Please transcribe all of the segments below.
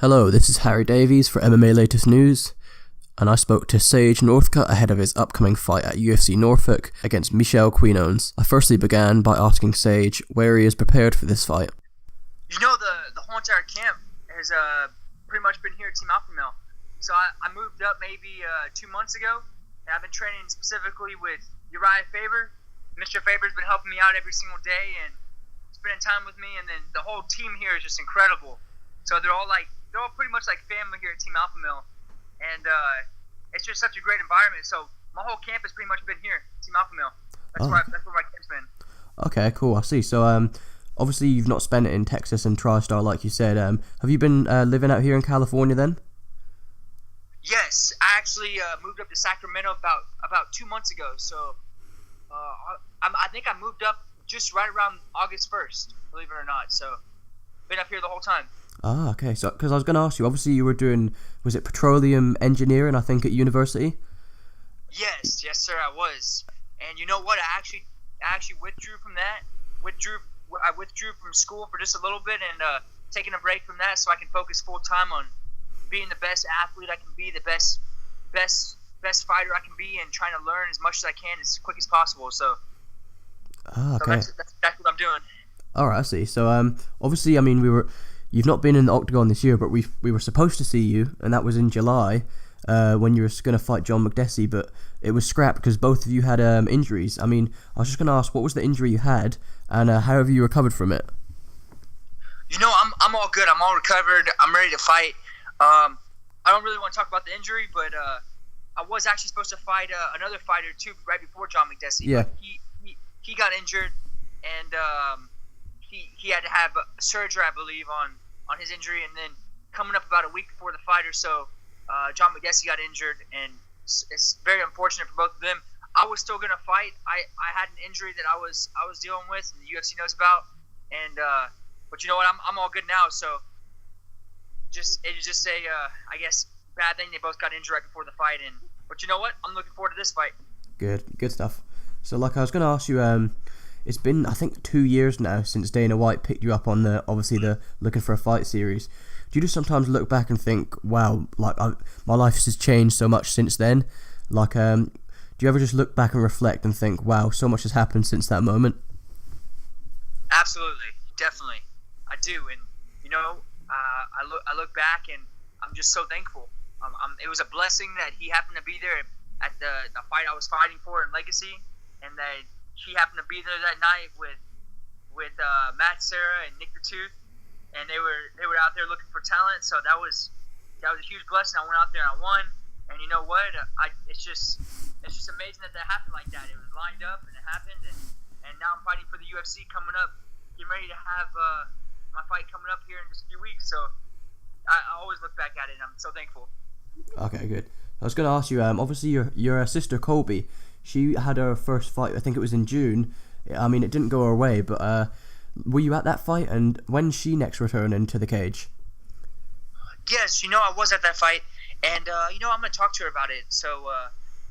Hello, this is Harry Davies for MMA Latest News, and I spoke to Sage Northcutt ahead of his upcoming fight at UFC Norfolk against Michel Quiñones. I firstly began by asking Sage where he is prepared for this fight. You know, the whole entire camp has pretty much been here at Team Alpha Male. So I moved up maybe 2 months ago, and I've been training specifically with Uriah Faber. Mr. Faber's been helping me out every single day and spending time with me, and then the whole team here is just incredible. So they're all pretty much like family here at Team Alpha Male, and it's just such a great environment. So my whole camp has pretty much been here, Team Alpha Male. That's where my camp's been. Okay, cool. I see. So obviously you've not spent it in Texas and TriStar like you said. Have you been living out here in California then? Yes, I actually moved up to Sacramento about 2 months ago. So I think I moved up just right around August 1st, believe it or not. So been up here the whole time. Ah, okay. So, because I was going to ask you, obviously you were doing, was it petroleum engineering, I think, at university? Yes, sir, I was. And you know what? I actually withdrew from that. I withdrew from school for just a little bit and taking a break from that so I can focus full time on being the best athlete I can be, the best fighter I can be, and trying to learn as much as I can as quick as possible. So, okay. So that's what I'm doing. All right, I see. So, obviously, I mean, you've not been in the octagon this year, but we were supposed to see you, and that was in July, when you were going to fight John McDessie, but it was scrapped because both of you had injuries. I mean, I was just going to ask, what was the injury you had, and how have you recovered from it? You know, I'm all good. I'm all recovered. I'm ready to fight. I don't really want to talk about the injury, but I was actually supposed to fight another fighter too right before John McDessie. Yeah. He got injured, and he had to have surgery, I believe, on his injury, and then coming up about a week before the fight or so, John McDessie got injured, and it's very unfortunate for both of them. I was still gonna fight. I had an injury that I was dealing with, and the UFC knows about, and but you know what? I'm all good now. So it was just I guess bad thing they both got injured right before the fight, but you know what? I'm looking forward to this fight. Good stuff. So like I was gonna ask you, it's been, I think, 2 years now since Dana White picked you up on the Looking for a Fight series. Do you just sometimes look back and think, wow, like my life has changed so much since then? Like, do you ever just look back and reflect and think, wow, so much has happened since that moment? Absolutely, definitely, I do. And you know, I look back and I'm just so thankful. It was a blessing that he happened to be there at the fight I was fighting for in Legacy, and that he happened to be there that night with Matt Serra and Nick the Tooth, and they were out there looking for talent. So that was a huge blessing. I went out there and I won, and you know what? It's just amazing that happened like that. It was lined up and it happened, and now I'm fighting for the UFC coming up, getting ready to have my fight coming up here in just a few weeks. So I always look back at it, and I'm so thankful. Okay, good. I was going to ask you, obviously your sister Colby, she had her first fight, I think it was in June. I mean, it didn't go her way, but were you at that fight, and when's she next returning to the cage? Yes, you know, I was at that fight, and you know, I'm going to talk to her about it. So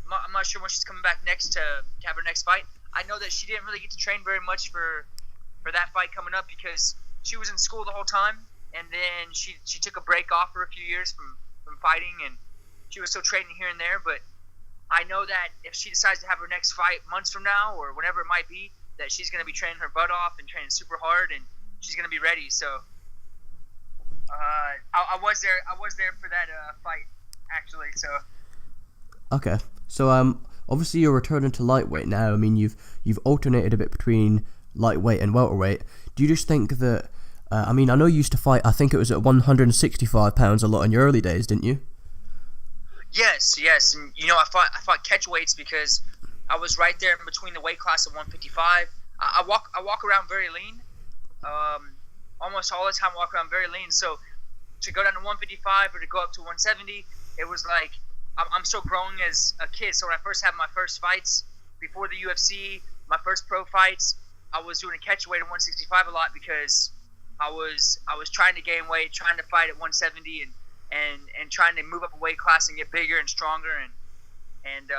I'm not sure when she's coming back next to have her next fight. I know that she didn't really get to train very much for that fight coming up because she was in school the whole time, and then she took a break off for a few years from fighting, and she was still training here and there. But I know that if she decides to have her next fight months from now or whenever it might be, that she's going to be training her butt off and training super hard, and she's going to be ready. So I was there for that fight, actually. So okay. So obviously you're returning to lightweight now. I mean, you've alternated a bit between lightweight and welterweight. Do you just think that I mean, I know you used to fight, I think it was at 165 pounds a lot in your early days, didn't you? Yes, and you know, I fought catch weights because I was right there in between the weight class of 155. I walk around very lean, almost all the time. I walk around very lean. So to go down to 155 or to go up to 170, it was like I'm still growing as a kid. So when I first had my first fights before the UFC, my first pro fights, I was doing a catch weight at 165 a lot because I was trying to gain weight, trying to fight at 170, and trying to move up a weight class and get bigger and stronger, and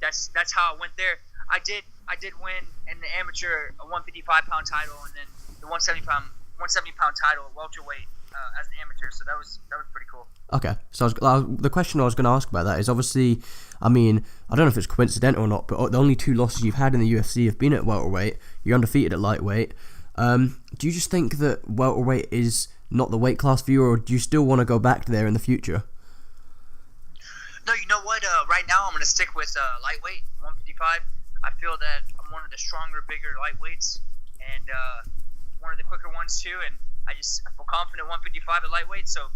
that's how I went there. I did win in the amateur a 155 pound title, and then the 170 pound title at welterweight as an amateur. So that was pretty cool. Okay, so the question I was going to ask about that is obviously, I mean, I don't know if it's coincidental or not, but the only 2 losses you've had in the UFC have been at welterweight. You're undefeated at lightweight. Do you just think that welterweight is not the weight class for you, or do you still want to go back there in the future? No, you know what? Right now, I'm going to stick with lightweight, 155. I feel that I'm one of the stronger, bigger lightweights, and one of the quicker ones too. And I feel confident 155 at lightweight. So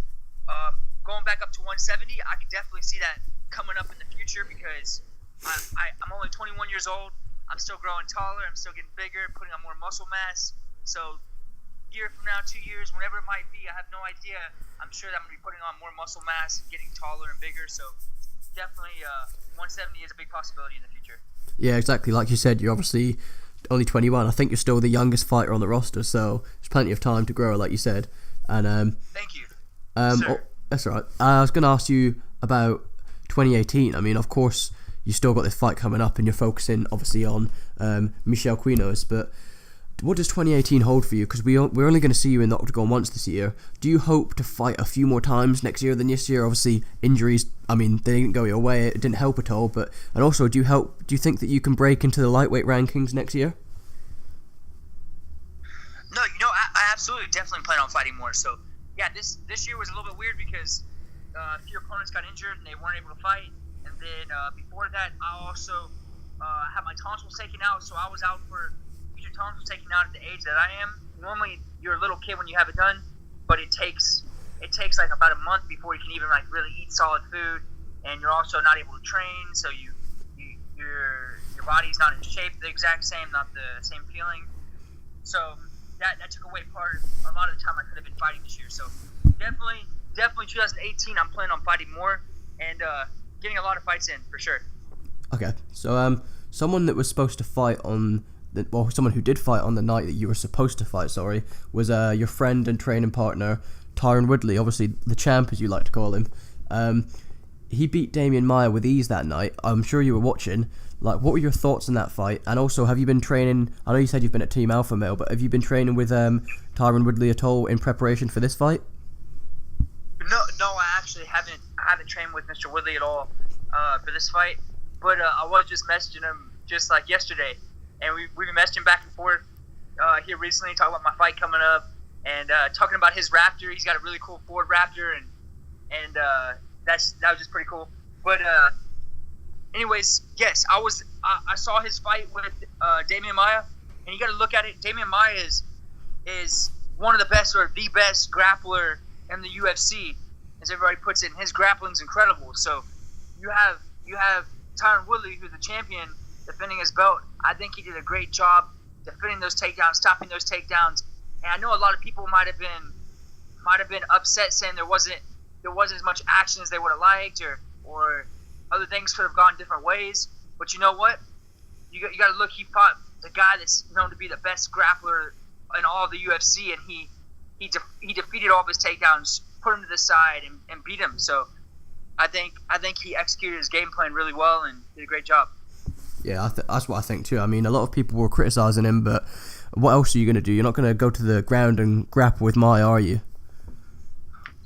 going back up to 170, I could definitely see that coming up in the future because I'm only 21 years old. I'm still growing taller. I'm still getting bigger, putting on more muscle mass. So a year from now, 2 years, whenever it might be, I have no idea. I'm sure that I'm going to be putting on more muscle mass, getting taller and bigger. So definitely 170 is a big possibility in the future. Yeah, exactly. Like you said, you're obviously only 21. I think you're still the youngest fighter on the roster, so there's plenty of time to grow, like you said. And thank you. That's all right. I was going to ask you about 2018. I mean, of course, you still got this fight coming up, and you're focusing obviously on Michel Quiñones. But what does 2018 hold for you? Because we're only going to see you in the octagon once this year. Do you hope to fight a few more times next year than this year? Obviously, injuries. I mean, they didn't go your way. It didn't help at all. And also, do you think that you can break into the lightweight rankings next year? No, I absolutely definitely plan on fighting more. So yeah, this year was a little bit weird because a few opponents got injured and they weren't able to fight. And then before that, I also had my tonsils taken out, so I was out for future tonsils taken out at the age that I am. Normally, you're a little kid when you have it done, but it takes like about a month before you can even like really eat solid food, and you're also not able to train, so your body's not in shape the exact same, not the same feeling. So that took away a lot of the time I could have been fighting this year. So definitely 2018, I'm planning on fighting more and getting a lot of fights in for sure. Okay, so someone that was supposed to fight someone who did fight on the night that you were supposed to fight, was your friend and training partner Tyron Woodley, obviously the champ as you like to call him. He beat Damian Maia with ease that night. I'm sure you were watching. Like, what were your thoughts on that fight? And also, have you been training? I know you said you've been at Team Alpha Male, but have you been training with Tyron Woodley at all in preparation for this fight? No, I actually haven't. I haven't trained with Mr. Woodley at all for this fight. But I was just messaging him just like yesterday, and we've been messaging back and forth here recently, talking about my fight coming up, and talking about his Raptor. He's got a really cool Ford Raptor, and that was just pretty cool. But anyways, yes, I saw his fight with Damian Maia, and you got to look at it. Damian Maia is one of the best, or the best grappler in the UFC, as everybody puts it. And his grappling's incredible. So you have Tyron Woodley, who's the champion, defending his belt. I think he did a great job defending those takedowns, stopping those takedowns. And I know a lot of people might have been upset, saying there wasn't as much action as they would have liked, or other things could have gone different ways. But you know what? You got to look. He fought the guy that's known to be the best grappler in all of the UFC, and he defeated all of his takedowns, put him to the side, and beat him. So I think he executed his game plan really well and did a great job. Yeah, that's what I think too. I mean, a lot of people were criticizing him, but what else are you going to do? You're not going to go to the ground and grapple with Maia, are you?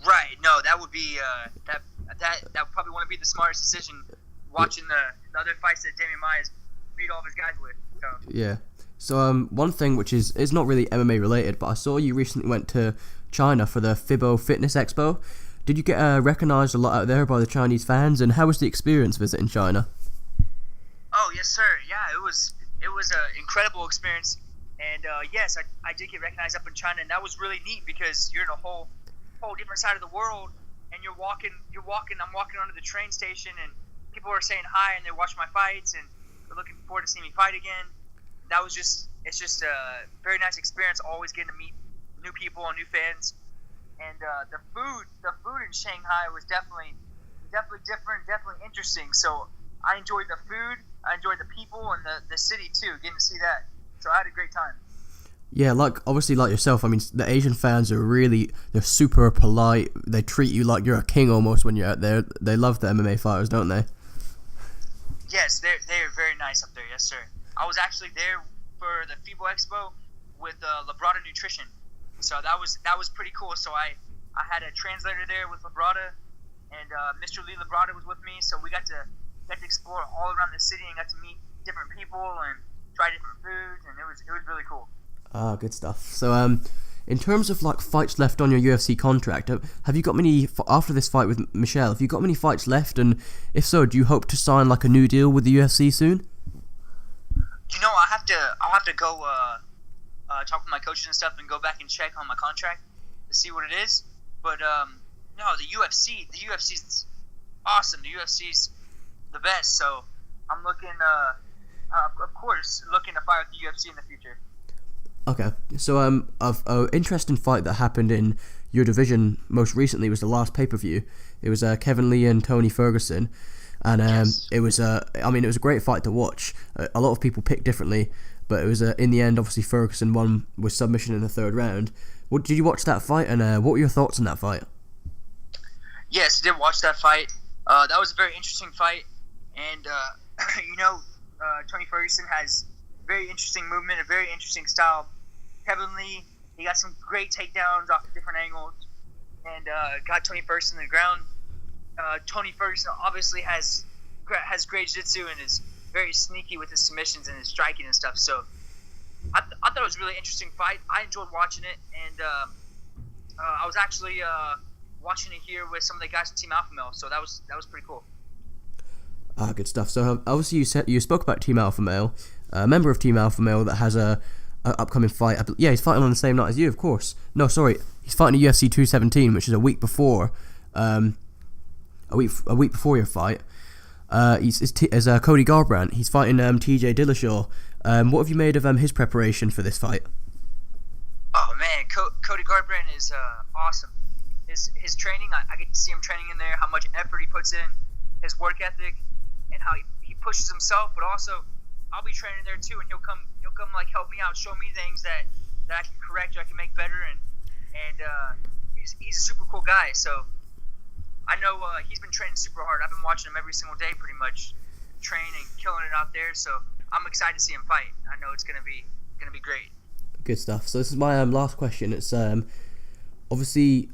Right. No, that would be that probably wouldn't be the smartest decision. Watching the other fights that Damian Maia beat all of his guys with. So. Yeah. So one thing which is not really MMA related, but I saw you recently went to China for the FIBO Fitness Expo. Did you get recognized a lot out there by the Chinese fans, and how was the experience visiting China? Oh yes, sir. Yeah, it was an incredible experience, and yes, I did get recognized up in China, and that was really neat because you're in a whole different side of the world, and I'm walking onto the train station, and people are saying hi, and they watch my fights, and they're looking forward to seeing me fight again. It's just a very nice experience, always getting to meet new people and new fans. And the food in Shanghai was definitely different, definitely interesting. So I enjoyed the food, I enjoyed the people, and the city too, getting to see that. So I had a great time. Yeah, obviously like yourself, I mean, the Asian fans they're super polite. They treat you like you're a king almost when you're out there. They love the MMA fighters, don't they? Yes, they're very nice up there, yes sir. I was actually there for the FIBO Expo with Labrada Nutrition. So that was pretty cool. So I I had a translator there with Labrada, and Mr. Lee Labrada was with me, so we got to explore all around the city and got to meet different people and try different foods, and it was really cool. Ah, good stuff. So in terms of like fights left on your UFC contract, have you got many after this fight with Michel? Have you got many fights left? And if so, do you hope to sign like a new deal with the UFC soon? I'll have to go talk with my coaches and stuff and go back and check on my contract to see what it is. But no, the UFC's awesome. The UFC's the best. So I'm looking, of course, looking to fight with the UFC in the future. Okay, so an interesting fight that happened in your division most recently was the last pay-per-view. It was Kevin Lee and Tony Ferguson, and Yes. it was it was a great fight to watch. A lot of people picked differently, but it was in the end, obviously Ferguson won with submission in the third round. What did you watch that fight, and what were your thoughts on that fight? Yes, I did watch that fight. That was a very interesting fight, and Tony Ferguson has very interesting movement, a very interesting style. Kevin Lee, he got some great takedowns off of different angles, and got Tony Ferguson in the ground. Tony Ferguson obviously has great jiu-jitsu and is very sneaky with his submissions and his striking and stuff. So I thought it was a really interesting fight. I enjoyed watching it, and I was actually watching it here with some of the guys from Team Alpha Male. So that was pretty cool. Good stuff. So obviously you spoke about Team Alpha Male, a member of Team Alpha Male that has a upcoming fight. Yeah, he's fighting on the same night as you, of course. No, sorry, he's fighting at UFC 217, which is a week before your fight. Is Cody Garbrandt. He's fighting TJ Dillashaw. What have you made of his preparation for this fight? Oh man, Cody Garbrandt is awesome. His training, I get to see him training in there, how much effort he puts in, his work ethic, and how he pushes himself. But also, I'll be training there too, and he'll come like help me out, show me things that I can correct or I can make better. And he's a super cool guy. So I know he's been training super hard. I've been watching him every single day, pretty much, training, killing it out there. So I'm excited to see him fight. I know it's gonna be great. Good stuff. So this is my last question. It's obviously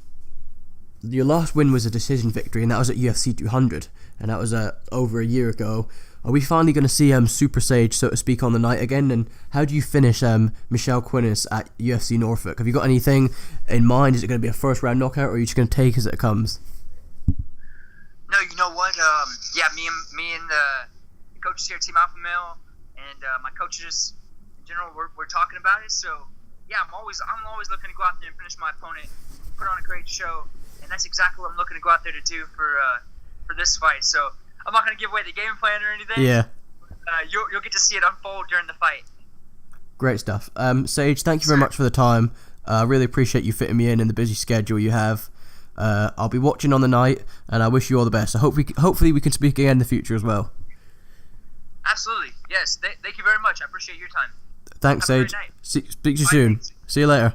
your last win was a decision victory, and that was at UFC 200, and that was over a year ago. Are we finally going to see Super Sage, so to speak, on the night again? And how do you finish Michel Quiñones at UFC Norfolk? Have you got anything in mind? Is it going to be a first round knockout, or are you just going to take as it comes? No, you know what? Me and the coaches here at Team Alpha Male and my coaches in general, we're talking about it. So yeah, I'm always looking to go out there and finish my opponent, put on a great show, and that's exactly what I'm looking to go out there to do for this fight. So I'm not going to give away the game plan or anything. Yeah. You'll get to see it unfold during the fight. Great stuff. Sage, thank you very much for the time. I really appreciate you fitting me in the busy schedule you have. I'll be watching on the night, and I wish you all the best. I hope hopefully we can speak again in the future as well. Absolutely. Yes. Thank you very much. I appreciate your time. Thanks, Have a Sage. great night. Speak to you Bye, soon. thanks. See you later.